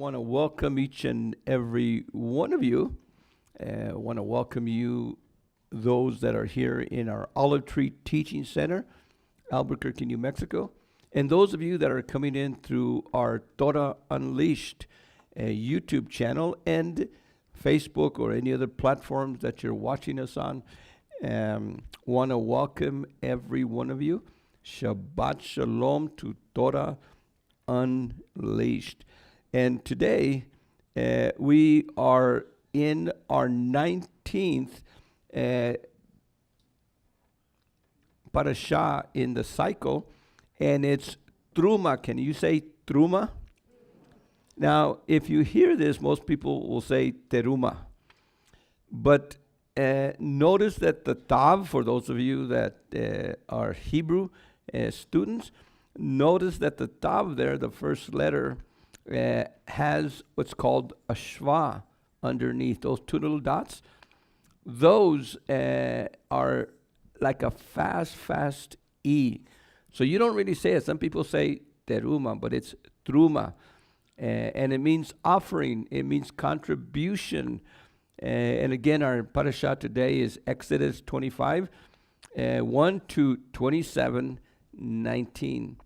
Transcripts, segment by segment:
want to welcome each and every one of you. I want to welcome you, those that are here in our Olive Tree Teaching Center, Albuquerque, New Mexico, and those of you that are coming in through our Torah Unleashed YouTube channel and Facebook or any other platforms that you're watching us on. Want to welcome every one of you. Shabbat Shalom to Torah Unleashed. And today we are in our 19th parasha in the cycle, and it's Truma. Can you say Truma? Now, if you hear this, most people will say Teruma. But notice that the Tav, for those of you that are Hebrew students, notice that the Tav there, the first letter, has what's called a Shva underneath. Those two little dots, those are like a fast E. So you don't really say it. Some people say Teruma, but it's Truma. And it means offering. It means contribution. And again, our parasha today is Exodus 25, 1 to 27, 19.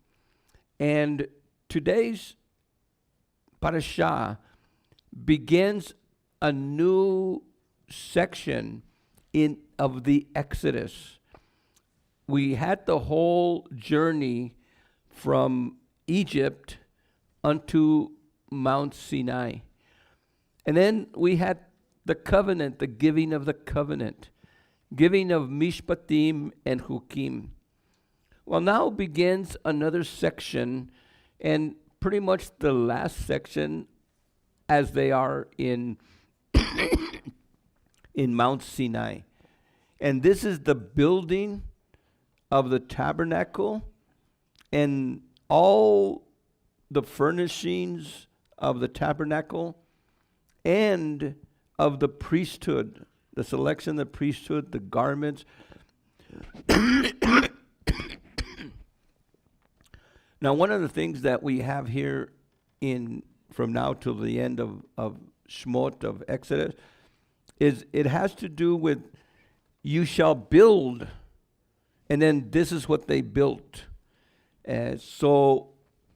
And today's parasha begins a new section of the Exodus. We had the whole journey from Egypt unto Mount Sinai. And then we had the covenant, the giving of the covenant, giving of Mishpatim and Hukim. Well, now begins another section, and pretty much the last section as they are in in Mount Sinai. And this is the building of the tabernacle and all the furnishings of the tabernacle and of the priesthood, the selection of the priesthood, the garments. Now, one of the things that we have here from now till the end of Shmot, of Exodus, is it has to do with you shall build, and then this is what they built. So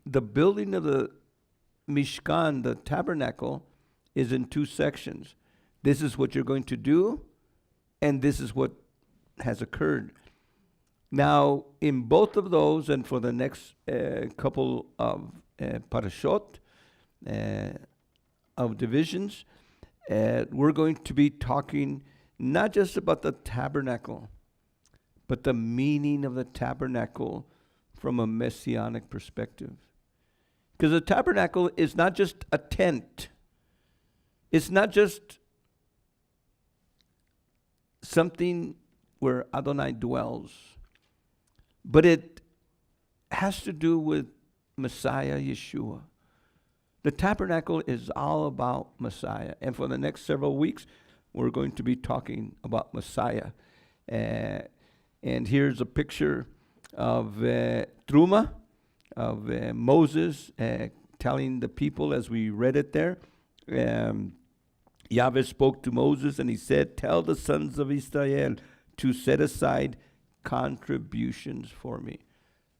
the building of the Mishkan, the tabernacle, is in two sections. This is what you're going to do, and this is what has occurred. Now, in both of those, and for the next couple of parashot, of divisions, we're going to be talking not just about the tabernacle, but the meaning of the tabernacle from a messianic perspective. Because the tabernacle is not just a tent. It's not just something where Adonai dwells, but it has to do with Messiah Yeshua. The tabernacle is all about Messiah. And for the next several weeks, we're going to be talking about Messiah. And here's a picture of Truma, of Moses telling the people, as we read it there, Yahweh spoke to Moses and he said, tell the sons of Israel to set aside contributions for me.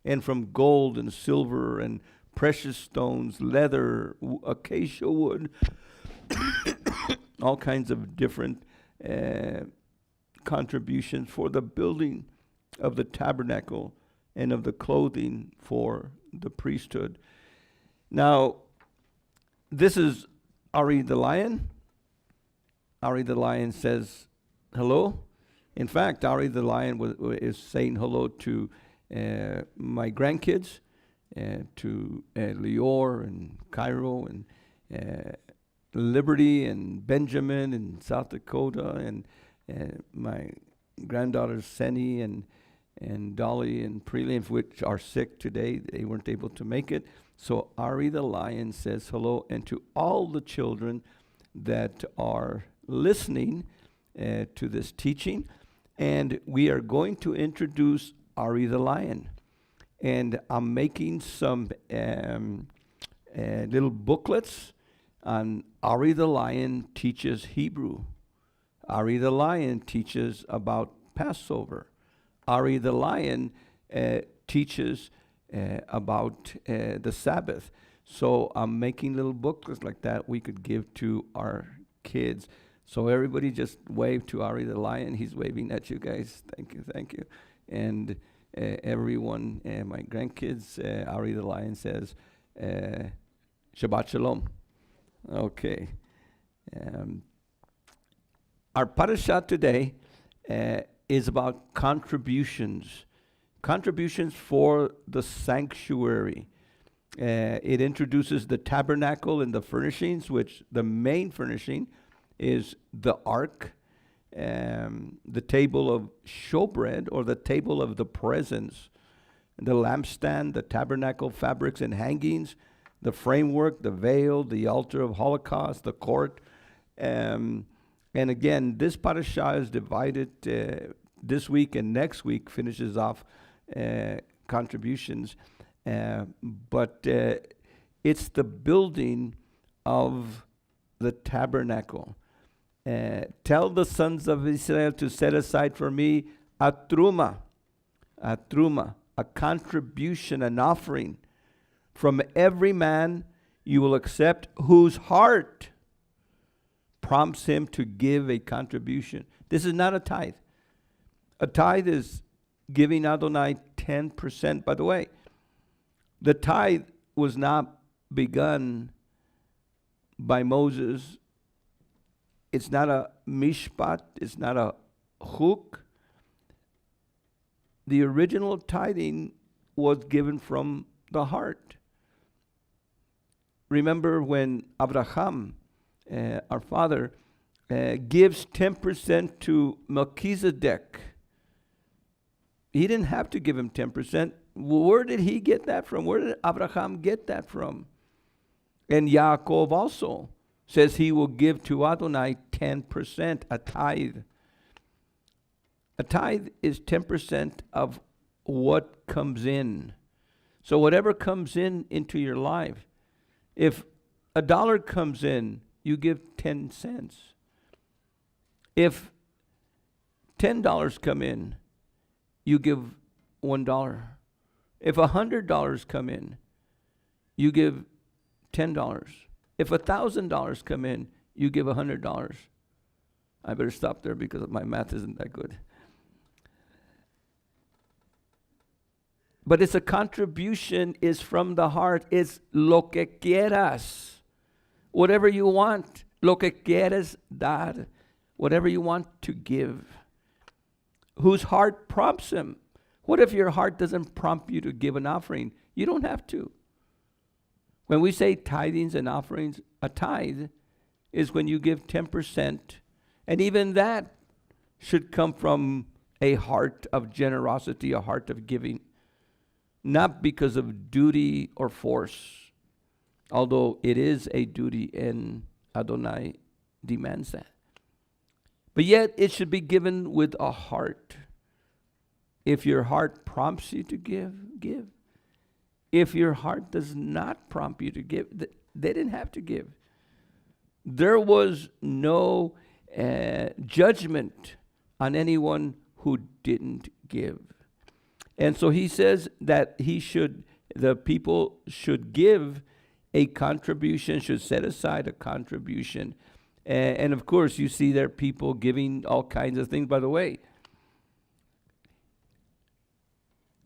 And from gold and silver and precious stones, leather, acacia wood, all kinds of different contributions for the building of the tabernacle and of the clothing for the priesthood. Now, this is Ari the lion. Ari the lion says hello. In fact, Ari the lion is saying hello to my grandkids, to Lior and Cairo and Liberty and Benjamin in South Dakota, and my granddaughters Senny and Dolly and Prelim, which are sick today. They weren't able to make it. So Ari the lion says hello, and to all the children that are listening to this teaching. And we are going to introduce Ari the lion. And I'm making some little booklets And Ari the lion teaches Hebrew. Ari the lion teaches about Passover. Ari the lion teaches about the Sabbath. So I'm making little booklets like that we could give to our kids. So everybody just wave to Ari the lion. He's waving at you guys. Thank you, thank you. And everyone, my grandkids, Ari the lion says, Shabbat Shalom. Okay. Our parasha today is about contributions. Contributions for the sanctuary. It introduces the tabernacle and the furnishings, which the main furnishing is the ark, the table of showbread, or the table of the presence, the lampstand, the tabernacle fabrics and hangings, the framework, the veil, the altar of Holocaust, the court. And again, this parasha is divided this week, and next week finishes off contributions. But it's the building of the tabernacle. Tell the sons of Israel to set aside for me a truma, a contribution, an offering. From every man you will accept whose heart prompts him to give a contribution. This is not a tithe. A tithe is giving Adonai 10%. By the way, the tithe was not begun by Moses. It's not a mishpat. It's not a huk. The original tithing was given from the heart. Remember when Abraham, our father, gives 10% to Melchizedek. He didn't have to give him 10%. Where did he get that from? Where did Abraham get that from? And Yaakov also says he will give to Adonai 10%, a tithe. A tithe is 10% of what comes in. So whatever comes in into your life, if $1 comes in, you give 10 cents. If $10 come in, you give $1. If $100 come in, you give $10. If $1,000 come in, you give $100. I better stop there because my math isn't that good. But it's a contribution, is from the heart. It's lo que quieras. Whatever you want. Lo que quieres dar. Whatever you want to give. Whose heart prompts him. What if your heart doesn't prompt you to give an offering? You don't have to. When we say tithings and offerings, a tithe is when you give 10%. And even that should come from a heart of generosity, a heart of giving. Not because of duty or force, although it is a duty and Adonai demands that. But yet it should be given with a heart. If your heart prompts you to give, give. If your heart does not prompt you to give, they didn't have to give. There was no judgment on anyone who didn't give. And so he says that the people should give a contribution, should set aside a contribution. And of course, you see there people giving all kinds of things. By the way,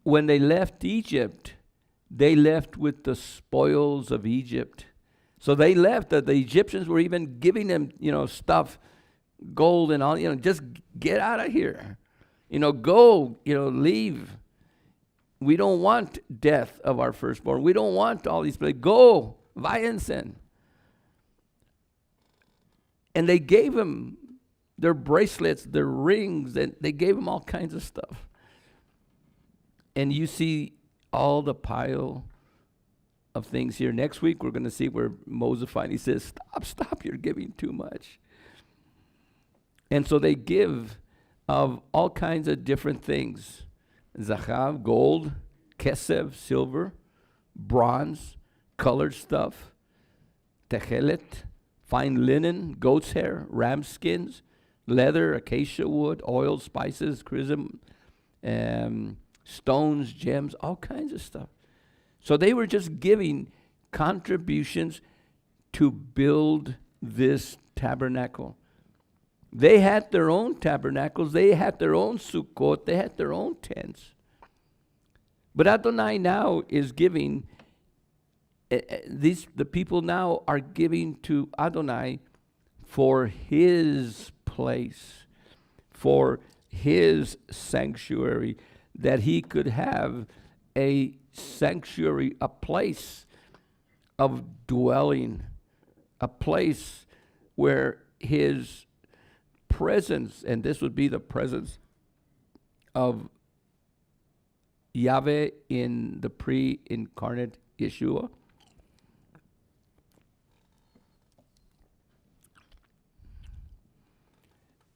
when they left Egypt, they left with the spoils of Egypt. So they left, the Egyptians were even giving them, stuff, gold and all, just get out of here. Go, leave. We don't want death of our firstborn. We don't want all these places. Go, váyanse. And they gave them their bracelets, their rings, and they gave them all kinds of stuff. And you see all the pile of things here. Next week, we're going to see where Moses finally says, stop, you're giving too much. And so they give of all kinds of different things. Zahav, gold, kesef, silver, bronze, colored stuff, techelet, fine linen, goat's hair, ram skins, leather, acacia wood, oil, spices, chrism, stones, gems, all kinds of stuff. So they were just giving contributions to build this tabernacle. They had their own tabernacles. They had their own sukkot. They had their own tents. But Adonai now is giving, the people now are giving to Adonai for his place, for his sanctuary, that he could have a sanctuary, a place of dwelling, a place where his presence, and this would be the presence of Yahweh in the pre-incarnate Yeshua.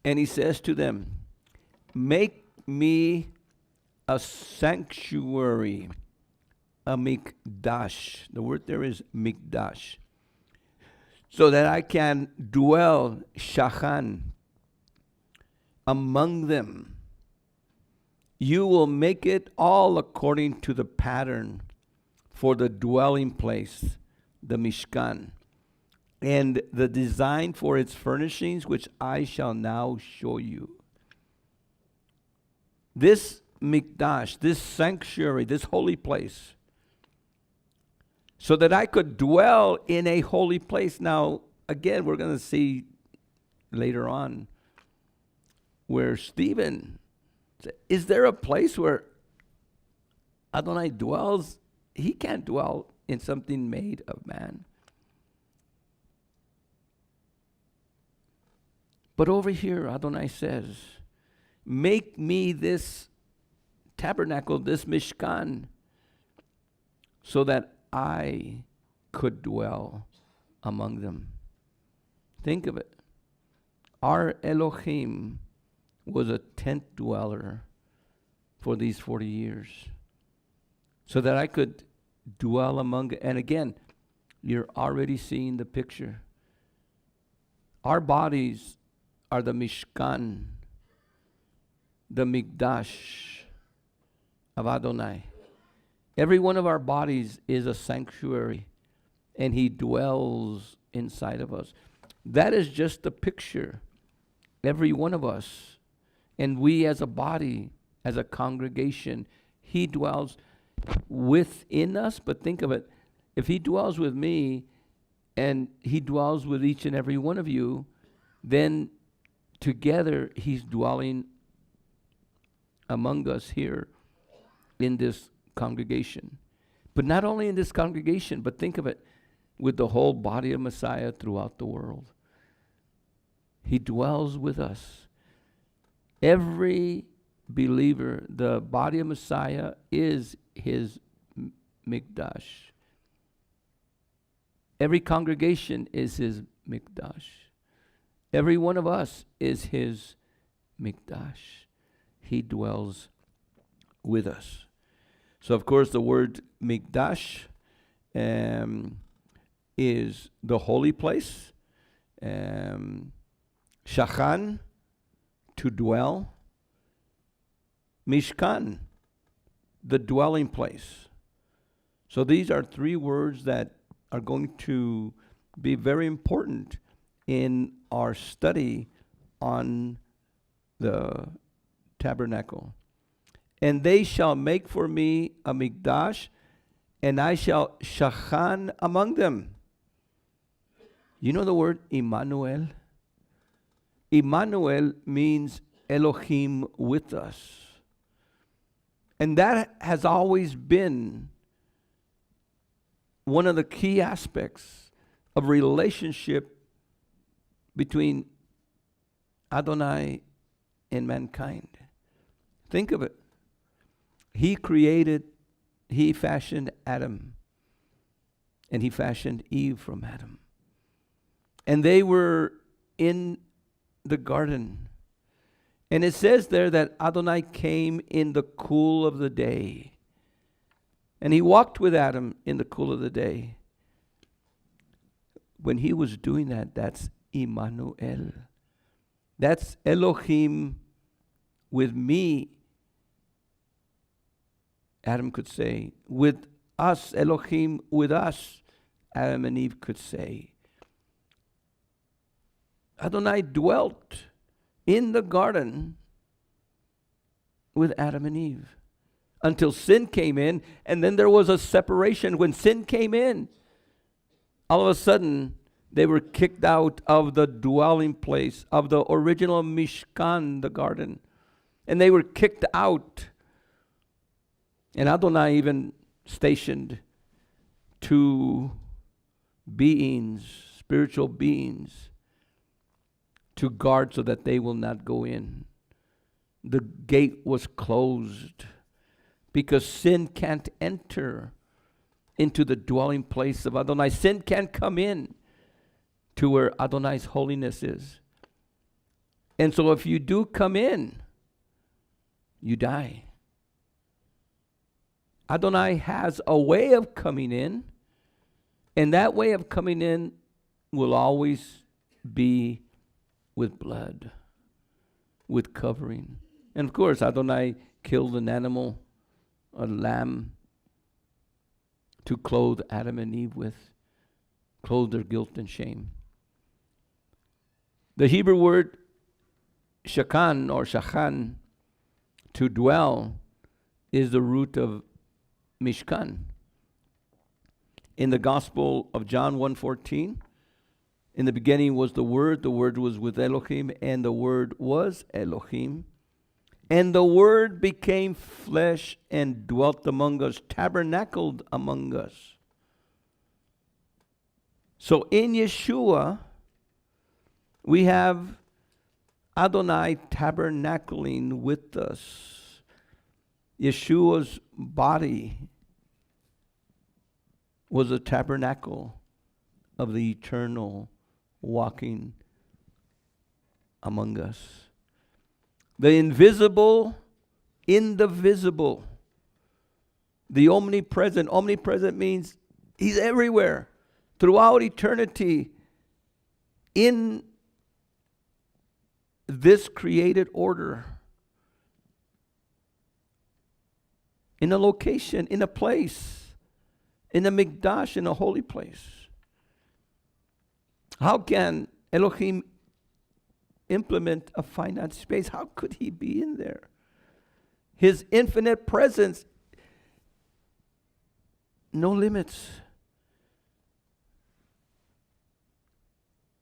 And he says to them, make me a sanctuary, a mikdash. The word there is mikdash. So that I can dwell, shachan, among them. You will make it all according to the pattern for the dwelling place, the Mishkan, and the design for its furnishings, which I shall now show you. This mikdash, this sanctuary, this holy place, so that I could dwell in a holy place. Now, again, we're going to see later on where Stephen said, is there a place where Adonai dwells? He can't dwell in something made of man. But over here, Adonai says, make me this tabernacle, this Mishkan, so that I could dwell among them. Think of it. Our Elohim was a tent dweller for these 40 years, so that I could dwell among, and again, you're already seeing the picture. Our bodies are the Mishkan, the Mikdash of Adonai. Every one of our bodies is a sanctuary, and he dwells inside of us. That is just a picture. Every one of us, and we as a body, as a congregation, he dwells within us. But think of it, if he dwells with me, and he dwells with each and every one of you, then together he's dwelling among us here in this congregation. But not only in this congregation, but think of it, with the whole body of Messiah throughout the world. He dwells with us. Every believer, the body of Messiah is his mikdash. Every congregation is his mikdash. Every one of us is his mikdash. He dwells with us. So, of course, the word mikdash is the holy place. Shachan, to dwell. Mishkan, the dwelling place. So these are three words that are going to be very important in our study on the tabernacle. And they shall make for me a mikdash, and I shall shachan among them. You know the word Emmanuel? Emmanuel means Elohim with us. And that has always been one of the key aspects of relationship between Adonai and mankind. Think of it. He fashioned Adam, and he fashioned Eve from Adam. And they were in the garden. And it says there that Adonai came in the cool of the day. And he walked with Adam in the cool of the day. when he was doing that, that's Immanuel. That's Elohim with me. Adam could say, with us, Elohim with us, Adam and Eve could say. Adonai dwelt in the garden with Adam and Eve until sin came in, and then there was a separation. When sin came in, all of a sudden, they were kicked out of the dwelling place of the original Mishkan, the garden. And they were kicked out. And Adonai even stationed 2 beings, spiritual beings, to guard so that they will not go in. The gate was closed because sin can't enter into the dwelling place of Adonai. Sin can't come in to where Adonai's holiness is. And so if you do come in, you die. Adonai has a way of coming in, and that way of coming in will always be with blood, with covering. And of course, Adonai killed an animal, a lamb, to clothe Adam and Eve with, clothe their guilt and shame. The Hebrew word shakan or shachan, to dwell, is the root of mishkan. In the Gospel of John 1:14, in the beginning was the Word was with Elohim, and the Word was Elohim. And the Word became flesh and dwelt among us, tabernacled among us. So in Yeshua, we have Adonai tabernacling with us. Yeshua's body was a tabernacle of the eternal walking among us. The invisible in the visible. The omnipresent. Omnipresent means he's everywhere. Throughout eternity. In this created order. In a location, in a place. In a mikdash, in a holy place. How can Elohim implement a finite space? How could he be in there? His infinite presence, no limits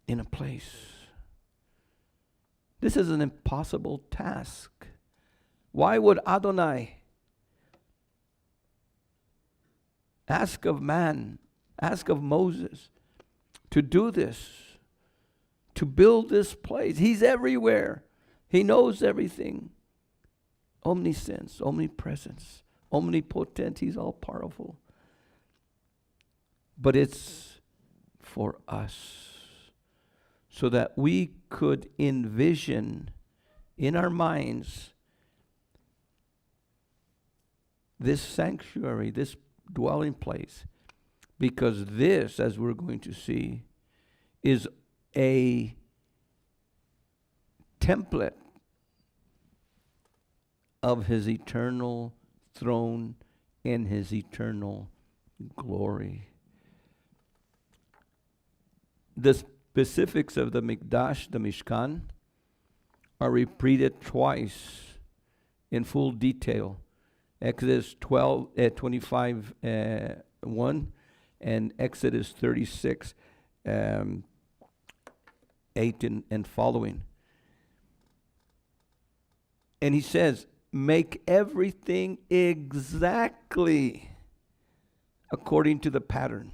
in a place. This is an impossible task. Why would Adonai ask of man, ask of Moses to do this? To build this place. He's everywhere. He knows everything. Omniscience, omnipresence, omnipotent. He's all powerful. But it's for us. So that we could envision in our minds this sanctuary, this dwelling place. Because this, as we're going to see, is a template of his eternal throne and his eternal glory. The specifics of the Mikdash, the Mishkan, are repeated twice in full detail. Exodus 25, 1 and Exodus 36, 8 and following. And he says, make everything exactly according to the pattern,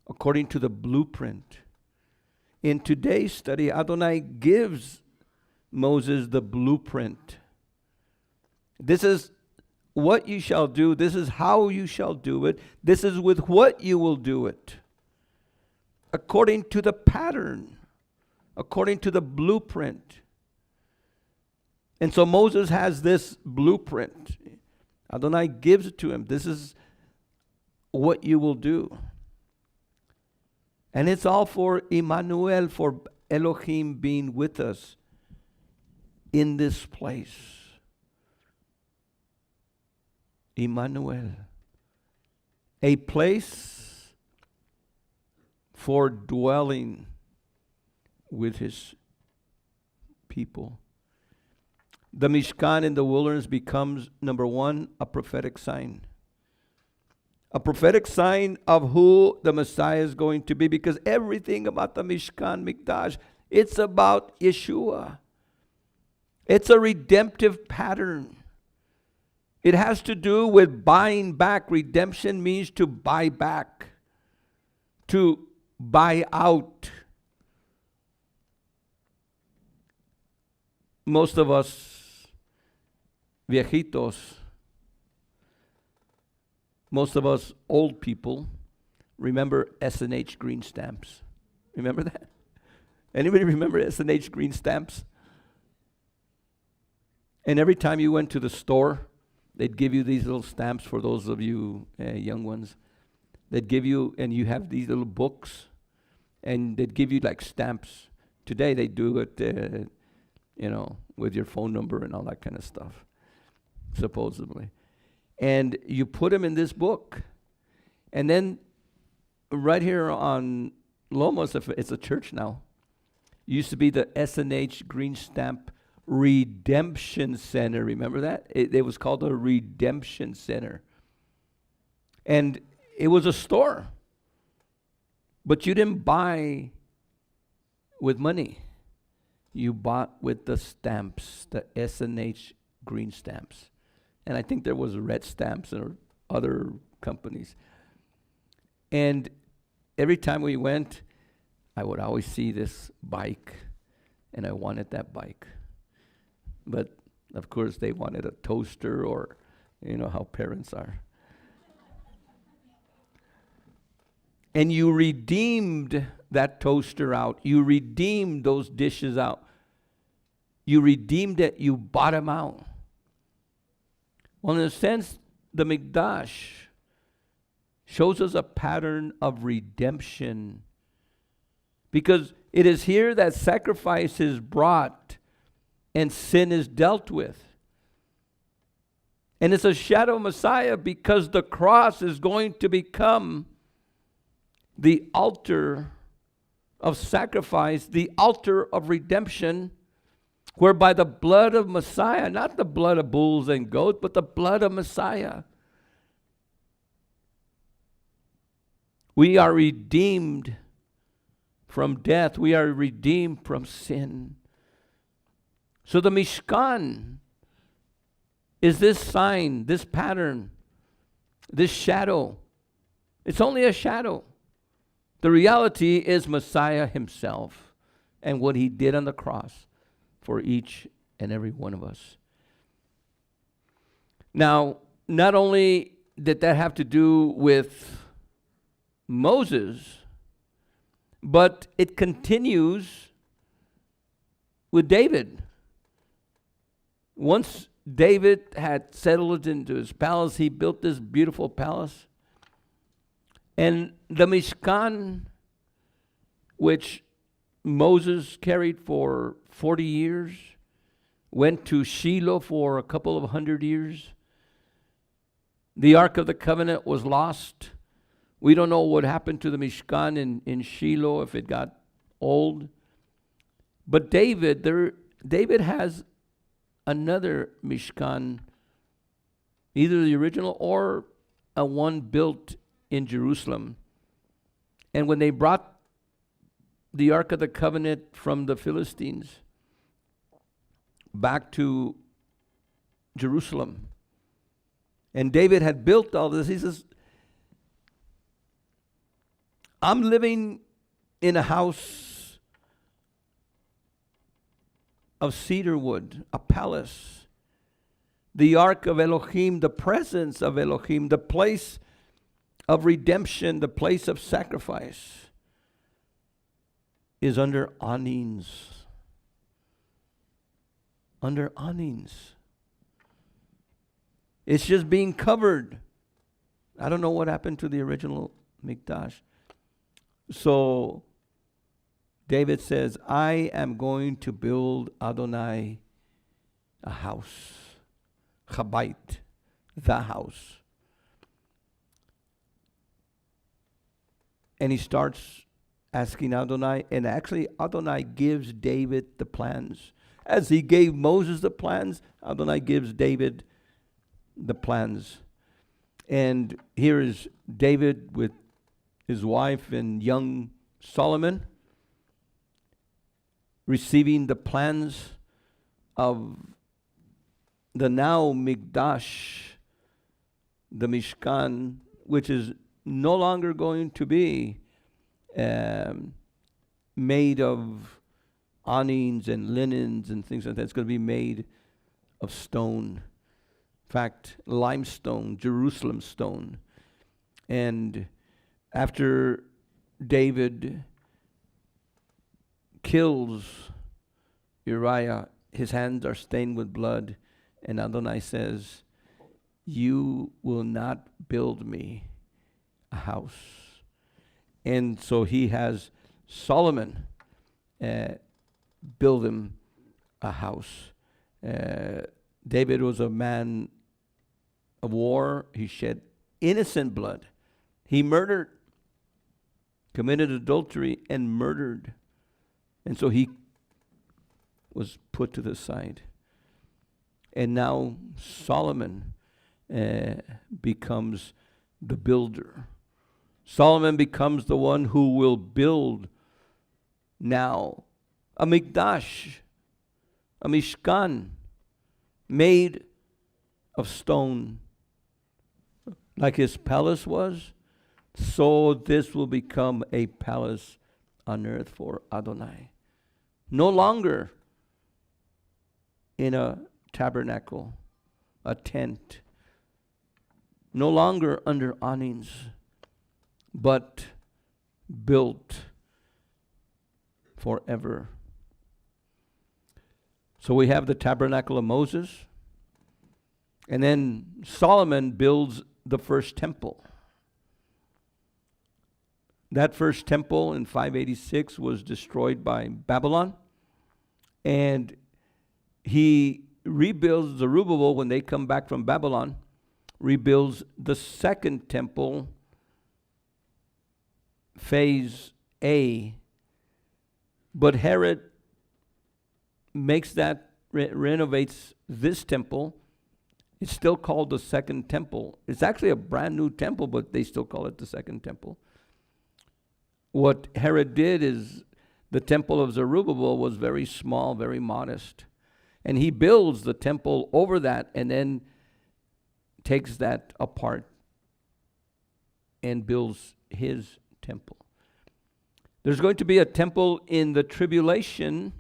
according to the blueprint. In today's study, Adonai gives Moses the blueprint. This is what you shall do. This is how you shall do it. This is with what you will do it. According to the pattern. According to the blueprint. And so Moses has this blueprint. Adonai gives it to him. This is what you will do. And it's all for Emmanuel, for Elohim being with us in this place. Emmanuel. A place for dwelling with his people. The Mishkan in the wilderness becomes, number one, a prophetic sign. A prophetic sign of who the Messiah is going to be, because everything about the Mishkan Mikdash, it's about Yeshua. It's a redemptive pattern. It has to do with buying back. Redemption means to buy back, to buy out. Most of us, viejitos, most of us old people, remember S&H green stamps. Remember that? Anybody remember S&H green stamps? And every time you went to the store, they'd give you these little stamps for those of you young ones. They'd give you, and you have these little books, and they'd give you like stamps. Today they do it, with your phone number and all that kind of stuff, supposedly. And you put them in this book. And then right here on Lomos, it's a church now, used to be the S&H Green Stamp Redemption Center. Remember that? It was called a Redemption Center. And it was a store. But you didn't buy with money. You bought with the stamps, the S&H green stamps. And I think there was red stamps or other companies. And every time we went, I would always see this bike, and I wanted that bike. But, of course, they wanted a toaster, or, you know how parents are. And you redeemed that toaster out. You redeemed those dishes out. You redeemed it. You bought them out. Well, in a sense, the Mikdash shows us a pattern of redemption, because it is here that sacrifice is brought and sin is dealt with. And it's a shadow of Messiah, because the cross is going to become the altar of sacrifice, the altar of redemption, whereby the blood of Messiah, not the blood of bulls and goats, but the blood of Messiah, we are redeemed from death. We are redeemed from sin. So the Mishkan is this sign, this pattern, this shadow. It's only a shadow. The reality is Messiah himself and what he did on the cross for each and every one of us. Now, not only did that have to do with Moses, but it continues with David. Once David had settled into his palace, he built this beautiful palace. And the Mishkan, which Moses carried for 40 years, went to Shiloh for a couple of 100 years. The Ark of the Covenant was lost. We don't know what happened to the Mishkan in Shiloh, if it got old. But David has another Mishkan, either the original or a one built in Jerusalem. And when they brought the Ark of the Covenant from the Philistines back to Jerusalem, and David had built all this, he says, I'm living in a house of cedar wood, a palace. The Ark of Elohim, the presence of Elohim, the place of redemption, the place of sacrifice, is under awnings. Under awnings. It's just being covered. I don't know what happened to the original Mikdash. So David says, I am going to build Adonai a house. Chabait, the house. And he starts asking Adonai, and actually Adonai gives David the plans. As he gave Moses the plans, Adonai gives David the plans. And here is David with his wife and young Solomon receiving the plans of the now Mikdash, the Mishkan, which is no longer going to be made of awnings and linens and things like that. It's going to be made of stone. In fact, limestone, Jerusalem stone. And after David kills Uriah, his hands are stained with blood, and Adonai says, you will not build me a house. And so he has Solomon build him a house. David was a man of war. He shed innocent blood. He murdered, committed adultery, and murdered. And so he was put to the side. And now Solomon becomes the builder. Solomon becomes the one who will build now a Mikdash, a Mishkan, made of stone. Like his palace was, so this will become a palace on earth for Adonai. No longer in a tabernacle, a tent. No longer under awnings, but built forever. So we have the tabernacle of Moses, and then Solomon builds the first temple. That first temple in 586 was destroyed by Babylon, and he rebuilds Zerubbabel when they come back from Babylon, rebuilds the second temple, phase A. But Herod makes that, renovates this temple. It's still called the second temple. It's actually a brand new temple, but they still call it the second temple. What Herod did is the temple of Zerubbabel was very small, very modest. And he builds the temple over that and then takes that apart and builds his temple. There's going to be a temple in the tribulation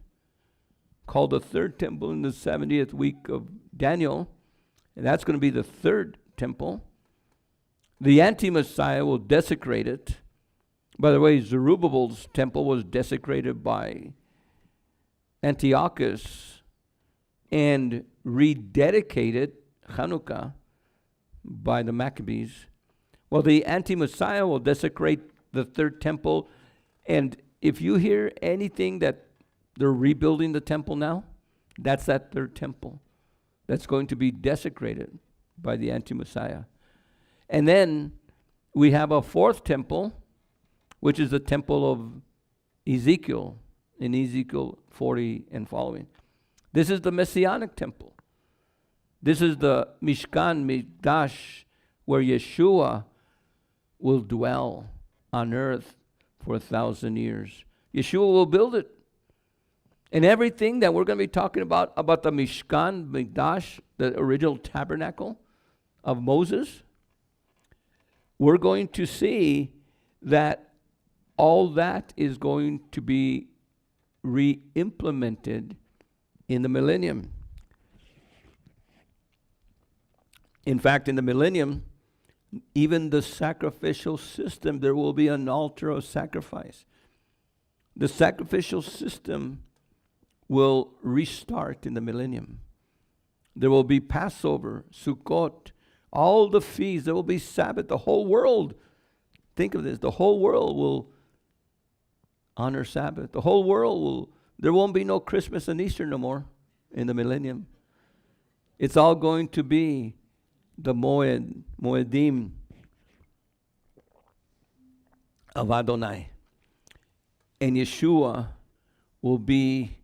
called the third temple in the 70th week of Daniel. And that's going to be the third temple. The anti-Messiah will desecrate it. By the way, Zerubbabel's temple was desecrated by Antiochus and rededicated, Hanukkah, by the Maccabees. Well, the anti-Messiah will desecrate the third temple. And if you hear anything that they're rebuilding the temple now, that's that third temple that's going to be desecrated by the anti-Messiah. And then we have a fourth temple, which is the temple of Ezekiel, in Ezekiel 40 and following. This is the Messianic temple. This is the Mishkan, Mikdash, where Yeshua will dwell on earth for 1,000 years. Yeshua will build it. And everything that we're going to be talking about the Mishkan, Mikdash, the original tabernacle of Moses, we're going to see that all that is going to be re-implemented in the millennium. In fact, in the millennium, even the sacrificial system, there will be an altar of sacrifice. The sacrificial system will restart in the millennium. There will be Passover, Sukkot, all the feasts. There will be Sabbath. The whole world, think of this, the whole world will honor Sabbath. The whole world there won't be no Christmas and Easter no more in the millennium. It's all going to be the Moedim of Adonai. And Yeshua will be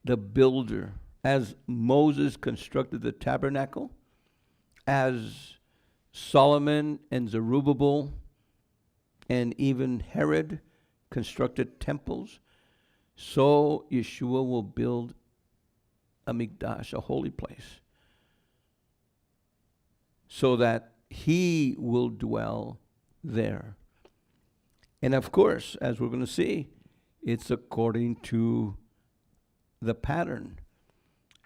the builder. As Moses constructed the tabernacle, as Solomon and Zerubbabel and even Herod constructed temples, so Yeshua will build a mikdash, a holy place, so that he will dwell there. And of course, as we're going to see, it's according to the pattern.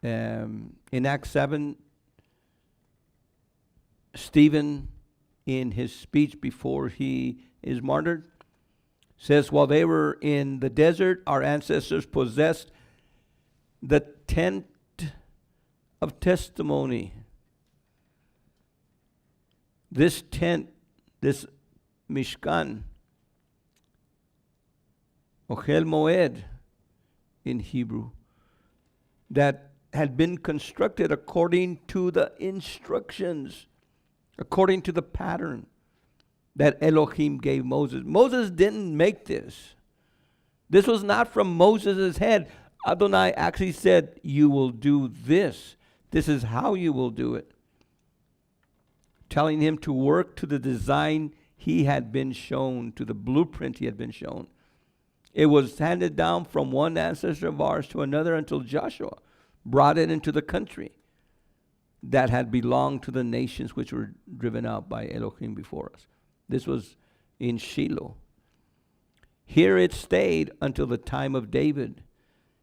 In Acts 7, Stephen, in his speech before he is martyred, says, while they were in the desert, our ancestors possessed the tent of testimony. This tent, this Mishkan, Ochel Moed in Hebrew, that had been constructed according to the instructions, according to the pattern that Elohim gave Moses. Moses didn't make this. This was not from Moses' head. Adonai actually said, you will do this. This is how you will do it. Telling him to work to the design he had been shown, to the blueprint he had been shown. It was handed down from one ancestor of ours to another until Joshua brought it into the country that had belonged to the nations which were driven out by Elohim before us. This was in Shiloh. Here it stayed until the time of David.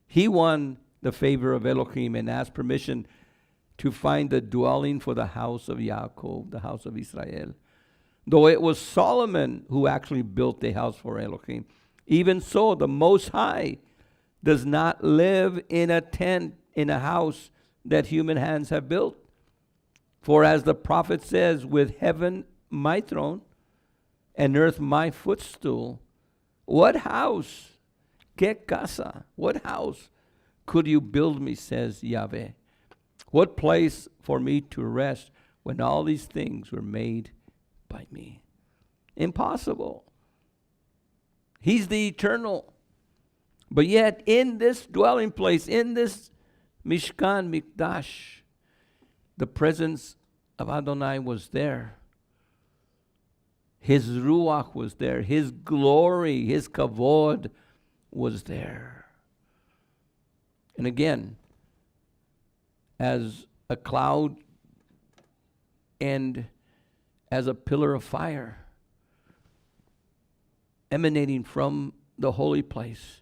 He won the favor of Elohim and asked permission to find the dwelling for the house of Yaakov, the house of Israel. Though it was Solomon who actually built the house for Elohim. Even so, the Most High does not live in a tent, in a house that human hands have built. For as the prophet says, with heaven my throne and earth my footstool, what house, que casa, what house could you build me, says Yahweh? What place for me to rest when all these things were made by me? Impossible. He's the eternal. But yet in this dwelling place, in this Mishkan Mikdash, the presence of Adonai was there. His Ruach was there. His glory, His Kavod was there. And again, as a cloud and as a pillar of fire emanating from the holy place,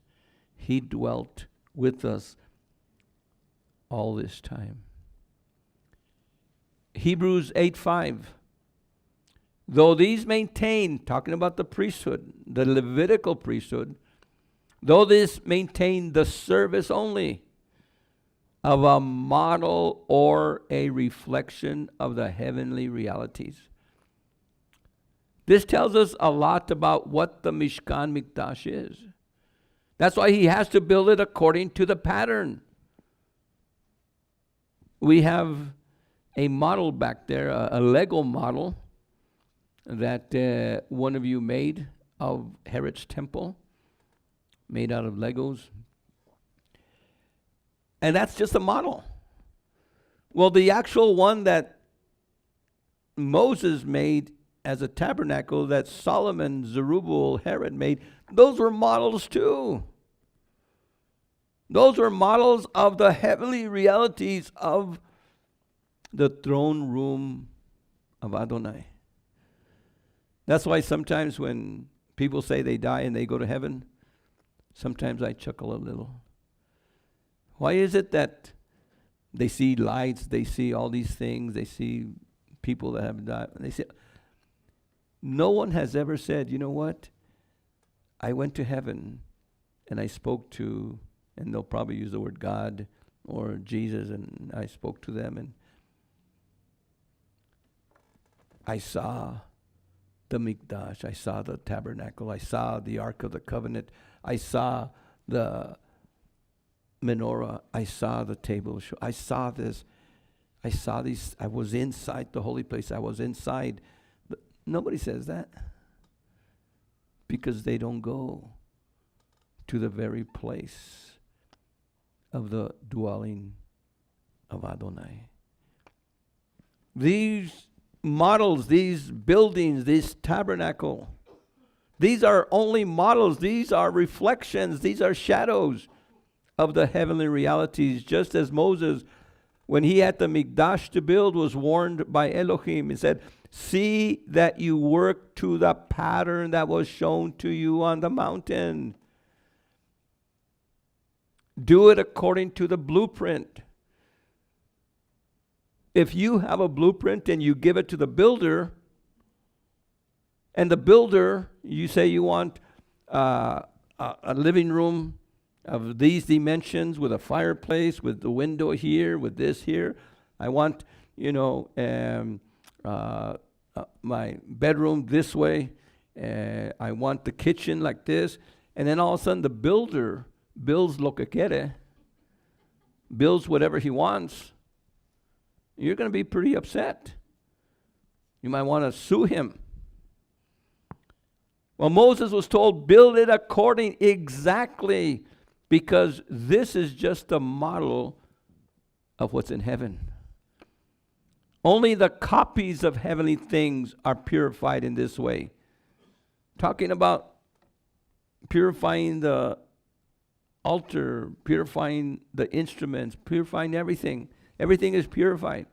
He dwelt with us all this time. Hebrews 8:5. Though these maintain, talking about the priesthood, the Levitical priesthood, though this maintain the service only of a model or a reflection of the heavenly realities. This tells us a lot about what the Mishkan Mikdash is. That's why he has to build it according to the pattern. We have a model back there, a Lego model that one of you made of Herod's temple, made out of Legos. And that's just a model. Well, the actual one that Moses made as a tabernacle, that Solomon, Zerubbabel, Herod made, those were models too. Those were models of the heavenly realities of the throne room of Adonai. That's why sometimes when people say they die and they go to heaven, sometimes I chuckle a little. Why is it that they see lights, they see all these things, they see people that have died, and they say, no one has ever said, you know what? I went to heaven and I spoke to, and they'll probably use the word God or Jesus, and I spoke to them and I saw the Mikdash. I saw the tabernacle. I saw the Ark of the Covenant. I saw the menorah. I saw the table. I saw this. I saw these. I was inside the holy place. I was inside. But nobody says that because they don't go to the very place of the dwelling of Adonai. These models, these buildings, this tabernacle, these are only models. These are reflections. These are shadows of the heavenly realities. Just as Moses, when he had the Mikdash to build, was warned by Elohim. He said, see that you work to the pattern that was shown to you on the mountain. Do it according to the blueprint. If you have a blueprint and you give it to the builder, and the builder, you say you want a living room of these dimensions with a fireplace, with the window here, with this here. I want, my bedroom this way. I want the kitchen like this. And then all of a sudden the builder builds lo que quiere, builds whatever he wants. You're going to be pretty upset. You might want to sue him. Well, Moses was told, build it according exactly, because this is just a model of what's in heaven. Only the copies of heavenly things are purified in this way. Talking about purifying the altar, purifying the instruments, purifying everything. Everything is purified.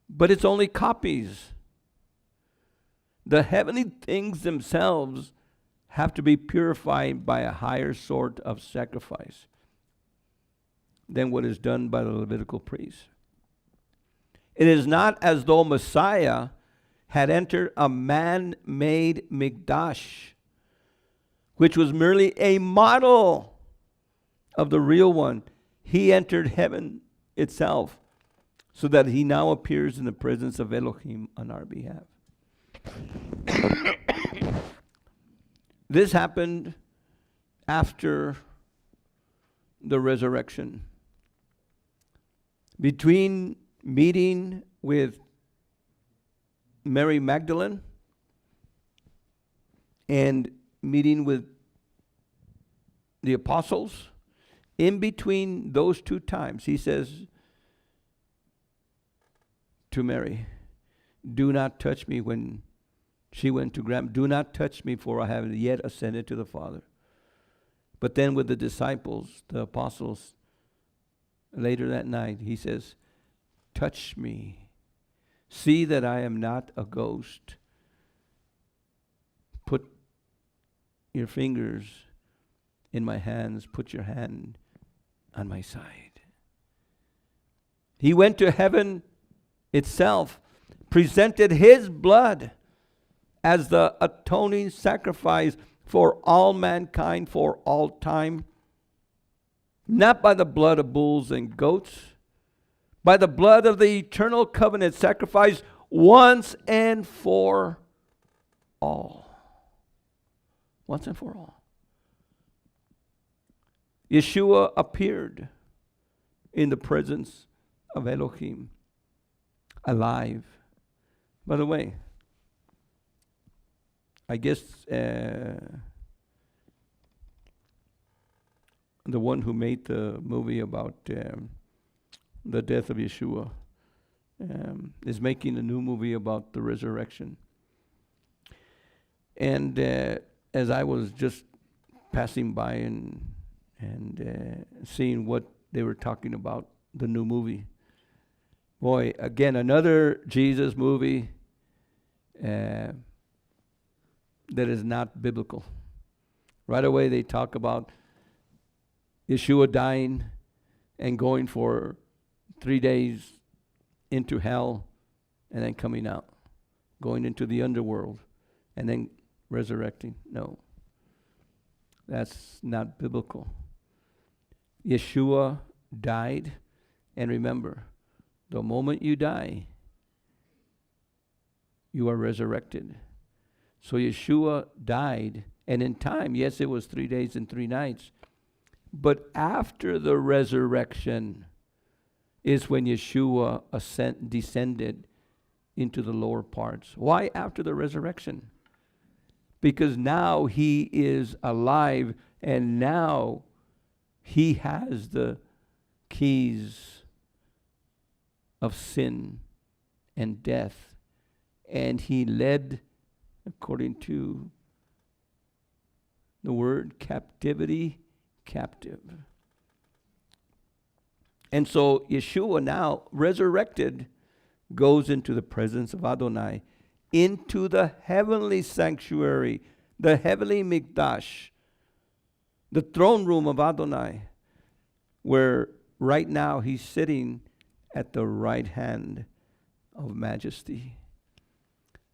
But it's only copies. The heavenly things themselves have to be purified by a higher sort of sacrifice than what is done by the Levitical priests. It is not as though Messiah had entered a man-made Mikdash, which was merely a model of the real one. He entered heaven itself, so that he now appears in the presence of Elohim on our behalf. This happened after the resurrection. Between meeting with Mary Magdalene and meeting with the apostles, in between those two times, he says to Mary, do not touch me. When she went to grab, do not touch me, for I haven't yet ascended to the Father. But then with the disciples, the apostles, later that night, he says, touch me. See that I am not a ghost. Put your fingers in my hands. Put your hand on my side. He went to heaven itself, presented his blood as the atoning sacrifice for all mankind for all time, not by the blood of bulls and goats, by the blood of the eternal covenant sacrifice once and for all. Once and for all. Yeshua appeared in the presence of Elohim, alive. By the way, I guess the one who made the movie about the death of Yeshua is making a new movie about the resurrection. And as I was just passing by and seeing what they were talking about, the new movie, boy, again, another Jesus movie that is not biblical. Right away they talk about Yeshua dying and going for 3 days into hell and then coming out, going into the underworld and then resurrecting. No, that's not biblical. Yeshua died, and remember, the moment you die, you are resurrected. So Yeshua died. And in time, yes, it was 3 days and 3 nights. But after the resurrection is when Yeshua descended into the lower parts. Why after the resurrection? Because now he is alive, and now he has the keys of sin and death. And he led, according to the word, captivity captive. And so Yeshua, now resurrected, goes into the presence of Adonai, into the heavenly sanctuary, the heavenly mikdash, the throne room of Adonai, where right now he's sitting at the right hand of majesty.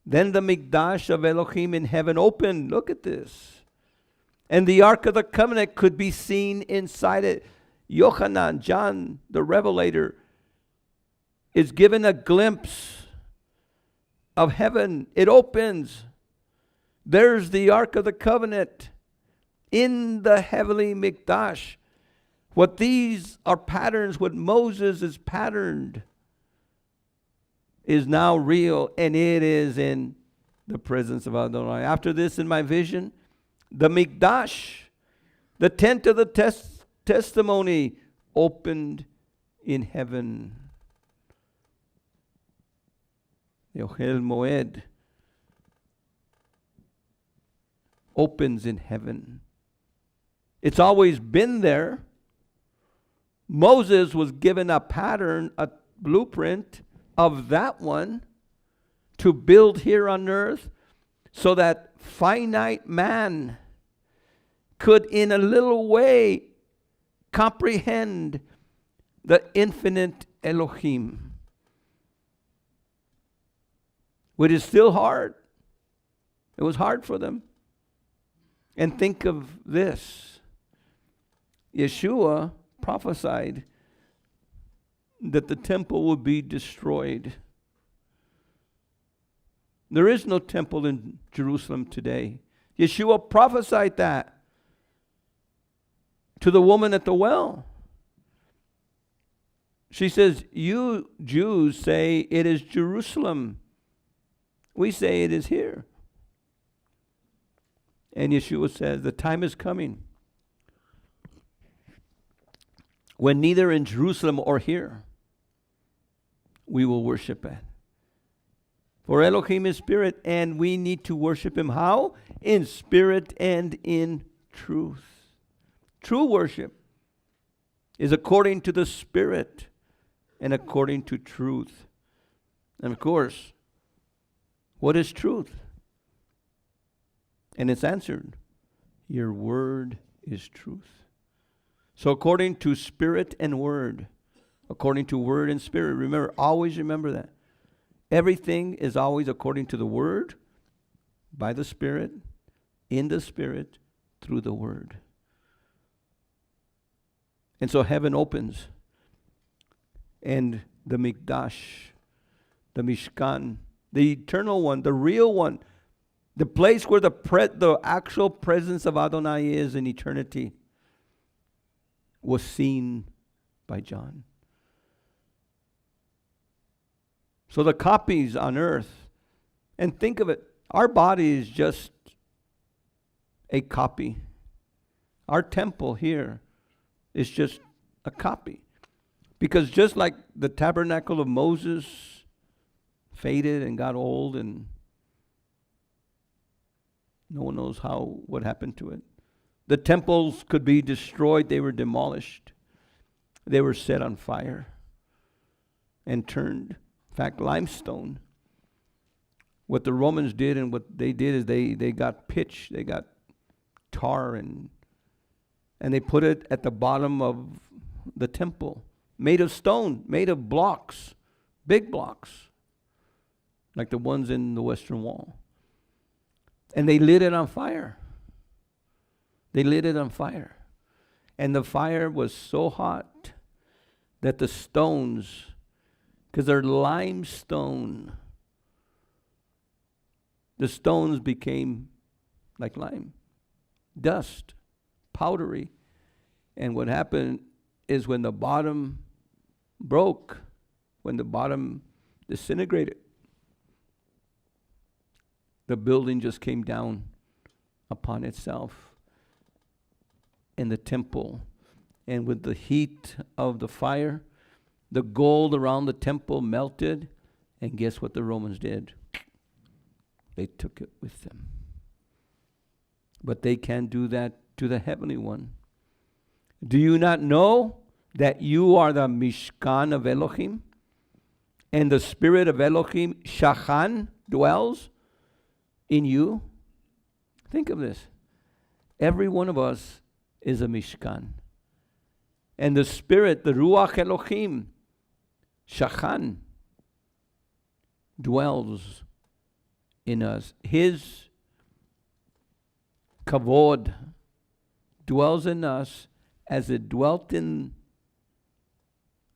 Then the mikdash of Elohim in heaven opened. Look at this. And the Ark of the Covenant could be seen inside it. Yochanan, John, the Revelator, is given a glimpse of heaven. It opens. There's the Ark of the Covenant in the heavenly mikdash. What these are patterns, what Moses is patterned, is now real, and it is in the presence of Adonai. After this, in my vision, the mikdash, the tent of the testimony, opened in heaven. The Ohel Moed opens in heaven. It's always been there. Moses was given a pattern, a blueprint of that one to build here on earth, so that finite man could in a little way comprehend the infinite Elohim. Which is still hard. It was hard for them. And think of this. Yeshua prophesied that the temple would be destroyed. There is no temple in Jerusalem today. Yeshua prophesied that to the woman at the well. She says, you Jews say it is Jerusalem. We say it is here. And Yeshua says, the time is coming when neither in Jerusalem or here we will worship it. For Elohim is spirit, and we need to worship him how? In spirit and in truth. True worship is according to the spirit and according to truth. And of course, what is truth? And it's answered, your word is truth. So according to spirit and word, according to word and spirit, remember, always remember that. Everything is always according to the word, by the spirit, in the spirit, through the word. And so heaven opens, and the mikdash, the mishkan, the eternal one, the real one, the place where the actual presence of Adonai is in eternity, was seen by John. So the copies on earth, and think of it, our body is just a copy. Our temple here is just a copy. Because just like the tabernacle of Moses faded and got old, and no one knows what happened to it. The temples could be destroyed. They were demolished. They were set on fire and turned. In fact, limestone. What the Romans did and what they did is they got pitch, they got tar, and they put it at the bottom of the temple, made of stone, made of blocks, big blocks, like the ones in the Western Wall. And they lit it on fire. They lit it on fire. And the fire was so hot that the stones, because they're limestone, the stones became like lime, dust, powdery. And what happened is when the bottom broke, when the bottom disintegrated, the building just came down upon itself. And the temple, and with the heat of the fire, the gold around the temple melted. And guess what the Romans did? They took it with them. But they can't do that to the heavenly one. Do you not know that you are the Mishkan of Elohim? And the Spirit of Elohim, Shachan, dwells in you? Think of this. Every one of us is a Mishkan. And the Spirit, the Ruach Elohim, Shachan, dwells in us. His kavod dwells in us as it dwelt in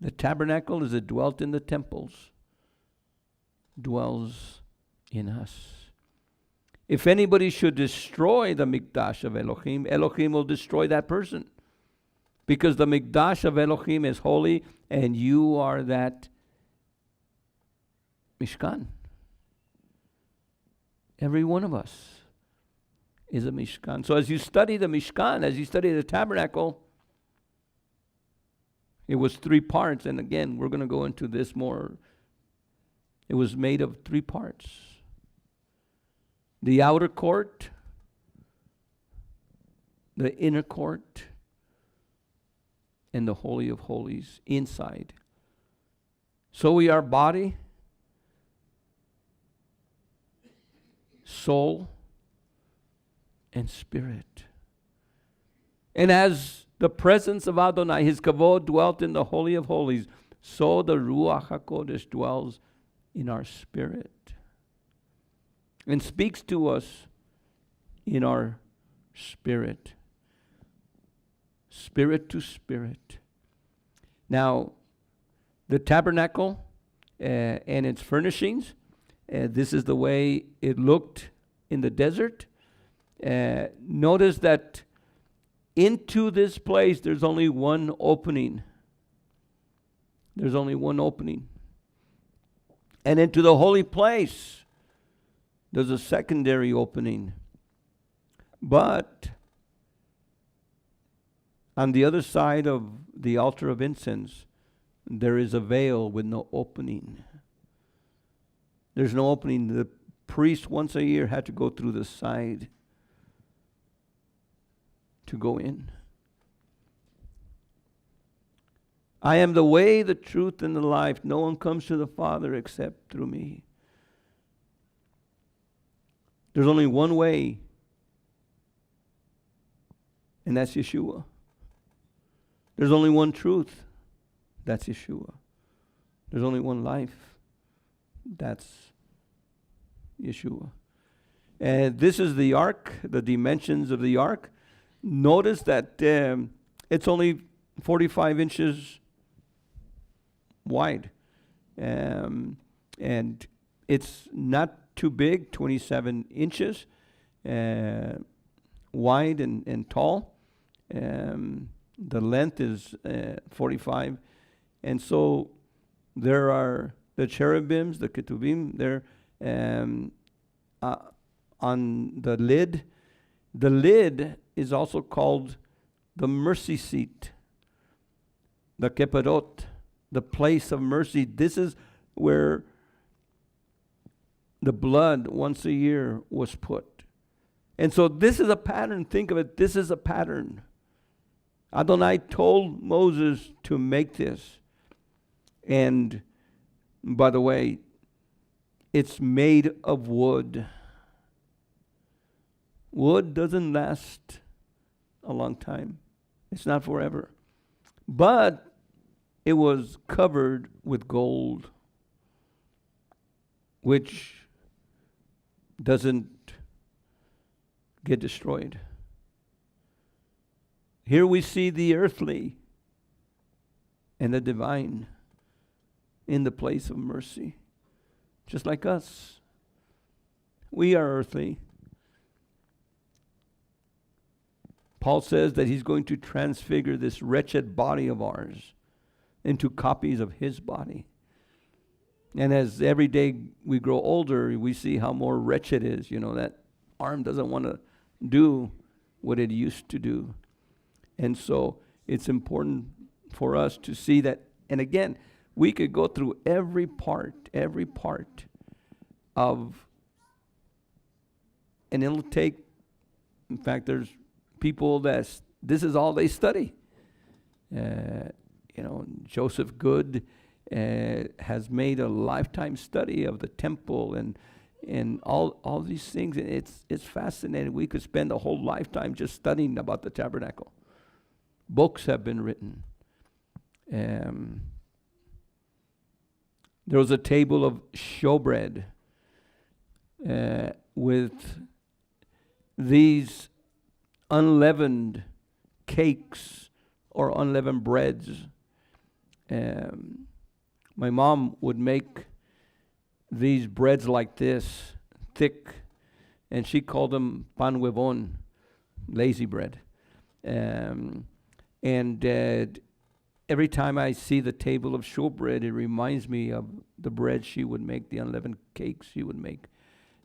the tabernacle, as it dwelt in the temples, dwells in us. If anybody should destroy the Mikdash of Elohim, Elohim will destroy that person. Because the Mikdash of Elohim is holy, and you are that Mishkan. Every one of us is a Mishkan. So as you study the Mishkan, as you study the tabernacle, it was 3 parts. And again, we're going to go into this more. It was made of 3 parts. The outer court, the inner court, and the Holy of Holies inside. So we are body, soul, and spirit. And as the presence of Adonai, his kavod, dwelt in the Holy of Holies, so the Ruach HaKodesh dwells in our spirit and speaks to us in our spirit. Spirit to spirit. Now, the tabernacle and its furnishings, this is the way it looked in the desert. Notice that into this place there's only one opening. There's only one opening. And into the holy place there's a secondary opening. But on the other side of the altar of incense, there is a veil with no opening. There's no opening. The priest once a year had to go through the side to go in. I am the way, the truth, and the life. No one comes to the Father except through me. There's only one way, and that's Yeshua. There's only one truth, that's Yeshua. There's only one life, that's Yeshua. And this is the ark, the dimensions of the ark. Notice that it's only 45 inches wide. And it's not too big, 27 inches wide and tall. The length is 45. And so there are the cherubims, the ketubim, they're on the lid. The lid is also called the mercy seat, the keparot, the place of mercy. This is where the blood once a year was put. And so this is a pattern. Think of it. This is a pattern. Adonai told Moses to make this. And by the way, it's made of wood. Wood doesn't last a long time. It's not forever. But it was covered with gold, which doesn't get destroyed. Here we see the earthly and the divine in the place of mercy, just like us. We are earthly. Paul says that he's going to transfigure this wretched body of ours into copies of his body. And as every day we grow older, we see how more wretched it is. You know, that arm doesn't want to do what it used to do. And so it's important for us to see that. And again, we could go through every part of, and it'll take, in fact, there's people that this is all they study. Joseph Good has made a lifetime study of the temple and all these things. And it's fascinating. We could spend a whole lifetime just studying about the tabernacle. Books have been written. There was a table of showbread with these unleavened cakes or unleavened breads. My mom would make these breads like this, thick, and she called them pan huevon, lazy bread. And every time I see the table of showbread, it reminds me of the bread she would make, the unleavened cakes she would make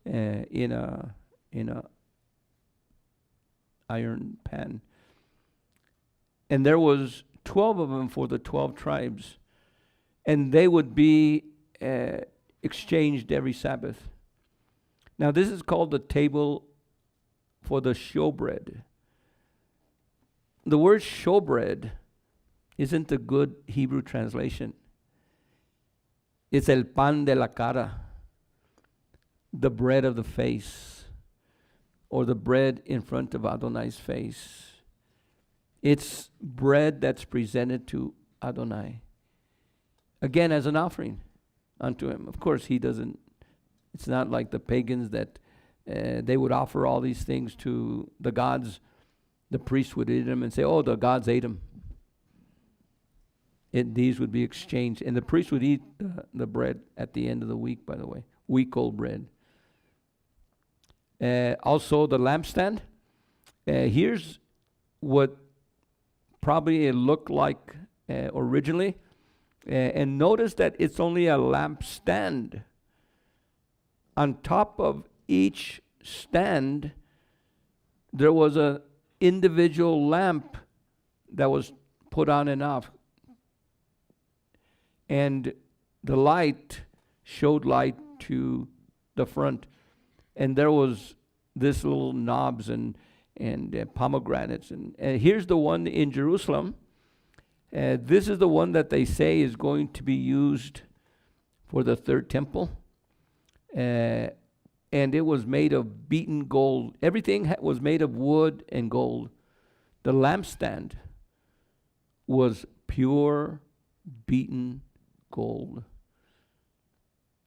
in a iron pan. And there was 12 of them for the 12 tribes, and they would be exchanged every Sabbath. Now this is called the table for the showbread. The word showbread isn't the good Hebrew translation. It's el pan de la cara, the bread of the face, or the bread in front of Adonai's face. It's bread that's presented to Adonai, again, as an offering unto him. Of course, he doesn't, it's not like the pagans that they would offer all these things to the gods. The priest would eat them and say, oh, the gods ate them. These would be exchanged. And the priest would eat the bread at the end of the week, by the way, week-old bread. Also, the lampstand. Here's what probably it looked like originally. And notice that it's only a lampstand. On top of each stand, there was an individual lamp that was put on and off. And the light showed light to the front. And there was this little knobs and pomegranates. And here's the one in Jerusalem. This is the one that they say is going to be used for the third temple. And it was made of beaten gold. Everything was made of wood and gold. The lampstand was pure beaten gold.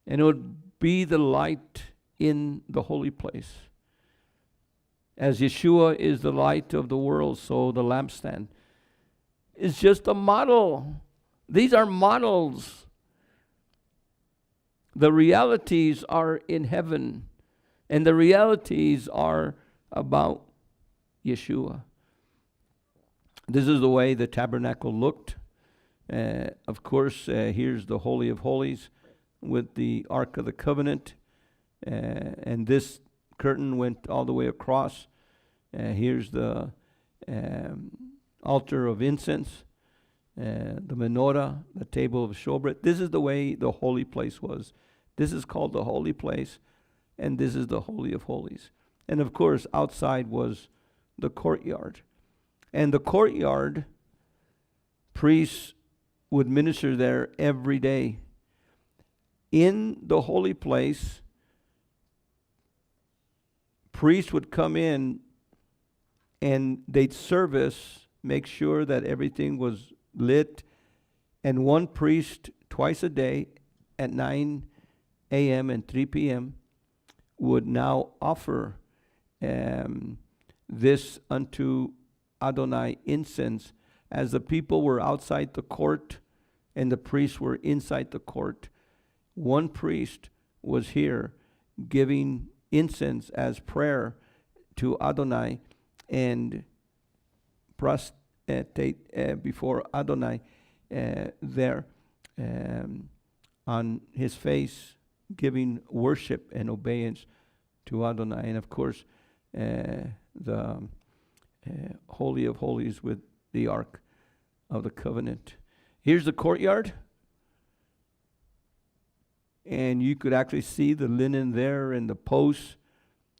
And it would be the light in the holy place. As Yeshua is the light of the world, so the lampstand is just a model. These are models. The realities are in heaven, and the realities are about Yeshua. This is the way the tabernacle looked. Of course, here's the Holy of Holies with the Ark of the Covenant. And this curtain went all the way across. Here's the altar of incense, the menorah, the table of showbread. This is the way the holy place was. This is called the holy place, and this is the Holy of Holies. And of course, outside was the courtyard. And the courtyard, priests would minister there every day. In the holy place, priests would come in and they'd service, make sure that everything was lit. And one priest twice a day at 9 a.m. and 3 p.m. would now offer this unto Adonai incense, as the people were outside the court and the priests were inside the court. One priest was here giving incense as prayer to Adonai and prostrate before Adonai there on his face, giving worship and obedience to Adonai. And of course, the Holy of Holies with the Ark of the Covenant. Here's the courtyard. And you could actually see the linen there and the posts.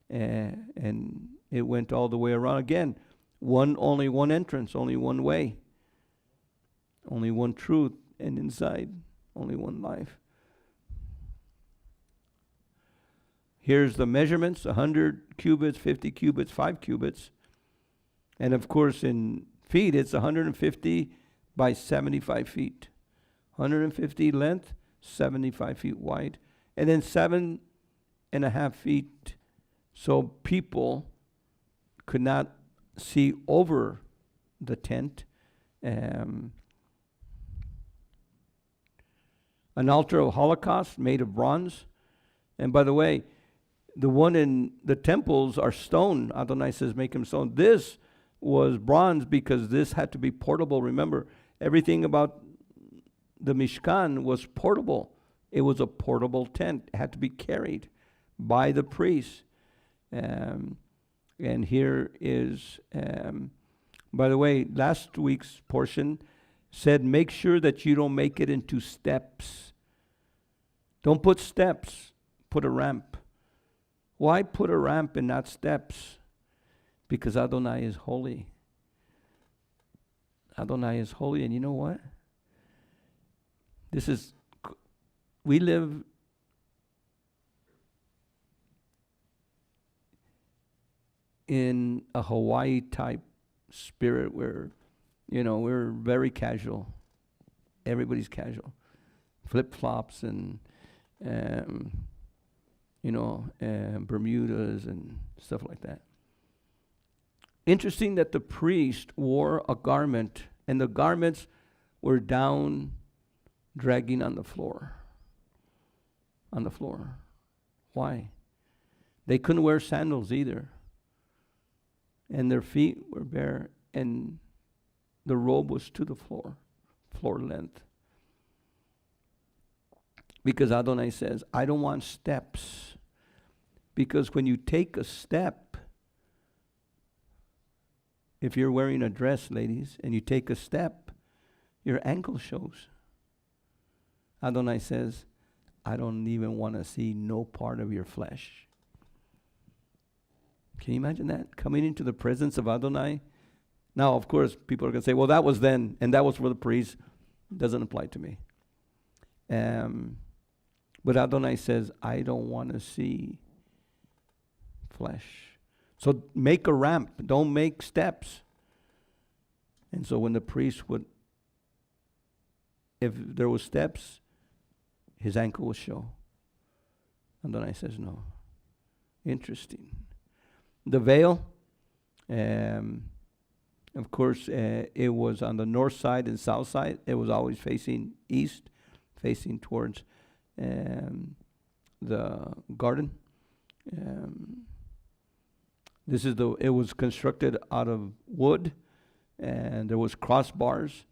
And it went all the way around. Again, only one entrance, only one way. Only one truth. And inside, only one life. Here's the measurements, 100 cubits, 50 cubits, 5 cubits. And of course, in feet, it's 150 by 75 feet. 150 length, 75 feet wide. And then 7.5 feet. So people could not see over the tent. An altar of holocaust made of bronze. And by the way, the one in the temples are stone. Adonai says, make them stone. This was bronze because this had to be portable. Remember, everything about the Mishkan was portable. It was a portable tent. It had to be carried by the priests. And here is, by the way, last week's portion said, make sure that you don't make it into steps. Don't put steps, put a ramp. Why put a ramp and not steps? Because Adonai is holy. Adonai is holy, and you know what? We live in a Hawaii type spirit where, we're very casual. Everybody's casual. Flip-flops and Bermudas and stuff like that. Interesting that the priest wore a garment, and the garments were down, dragging on the floor. On the floor. Why? They couldn't wear sandals either. And their feet were bare, and the robe was to the floor length. Because Adonai says, I don't want steps. Because when you take a step, if you're wearing a dress, ladies, and you take a step, your ankle shows. Adonai says, I don't even want to see no part of your flesh. Can you imagine that? Coming into the presence of Adonai. Now, of course, people are going to say, well, that was then, and that was for the priest. Doesn't apply to me. But Adonai says, I don't want to see flesh. So make a ramp. Don't make steps. And so when the priest would, if there was steps, his ankle would show. Adonai says, no. Interesting. The veil, of course, it was on the north side and south side. It was always facing east, facing towards the garden. It was constructed out of wood, and there was crossbars.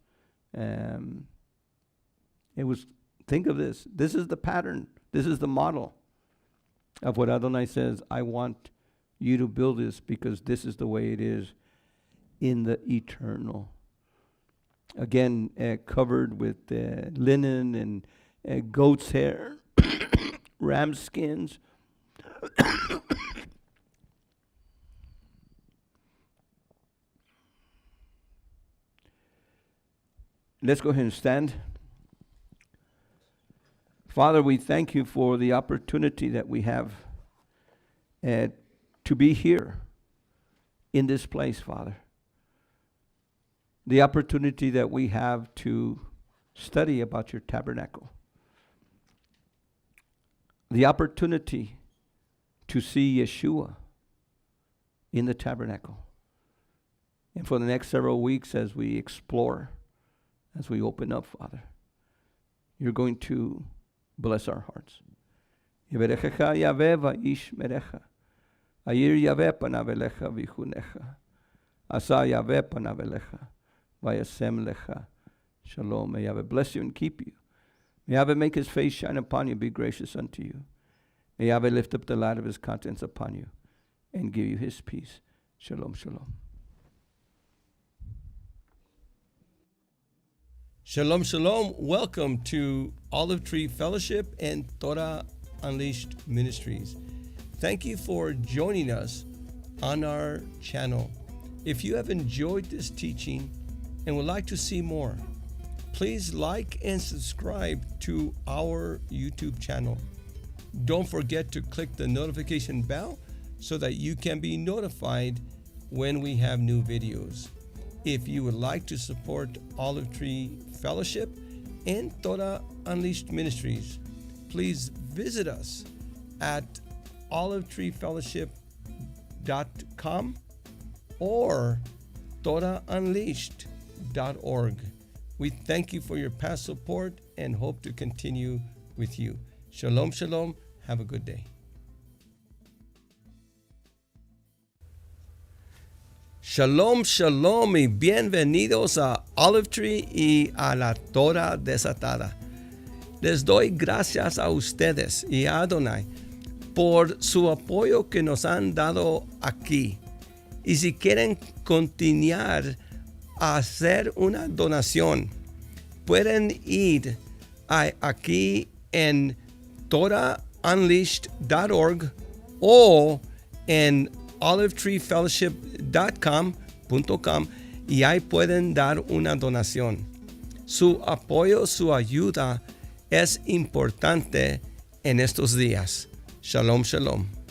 Think of this. This is the pattern. This is the model of what Adonai says. I want you to build this because this is the way it is in the eternal. Again, covered with linen and goat's hair, ram skins. Let's go ahead and stand. Father, we thank you for the opportunity that we have to be here in this place, Father. The opportunity that we have to study about your tabernacle. The opportunity to see Yeshua in the tabernacle. And for the next several weeks as we explore, as we open up, Father, you're going to bless our hearts. Ayir Yahweh panav elecha v'yichunecha. Asa Yahweh panav elecha v'yasem lecha shalom. May Yahweh bless you and keep you. May Yahweh make his face shine upon you, be gracious unto you. May Yahweh lift up the light of his countenance upon you and give you his peace. Shalom, shalom. Shalom, shalom. Welcome to Olive Tree Fellowship and Torah Unleashed Ministries. Thank you for joining us on our channel. If you have enjoyed this teaching and would like to see more, please like and subscribe to our YouTube channel. Don't forget to click the notification bell so that you can be notified when we have new videos. If you would like to support Olive Tree Fellowship and Torah Unleashed Ministries, please visit us at olivetreefellowship.com or torahunleashed.org. We thank you for your past support and hope to continue with you. Shalom, shalom. Have a good day. Shalom, shalom y bienvenidos a Olive Tree y a la Torah Desatada. Les doy gracias a ustedes y a Adonai por su apoyo que nos han dado aquí. Y si quieren continuar a hacer una donación, pueden ir aquí en torahunleashed.org o en olivetreefellowship.com y ahí pueden dar una donación. Su apoyo, su ayuda es importante en estos días. Shalom, shalom.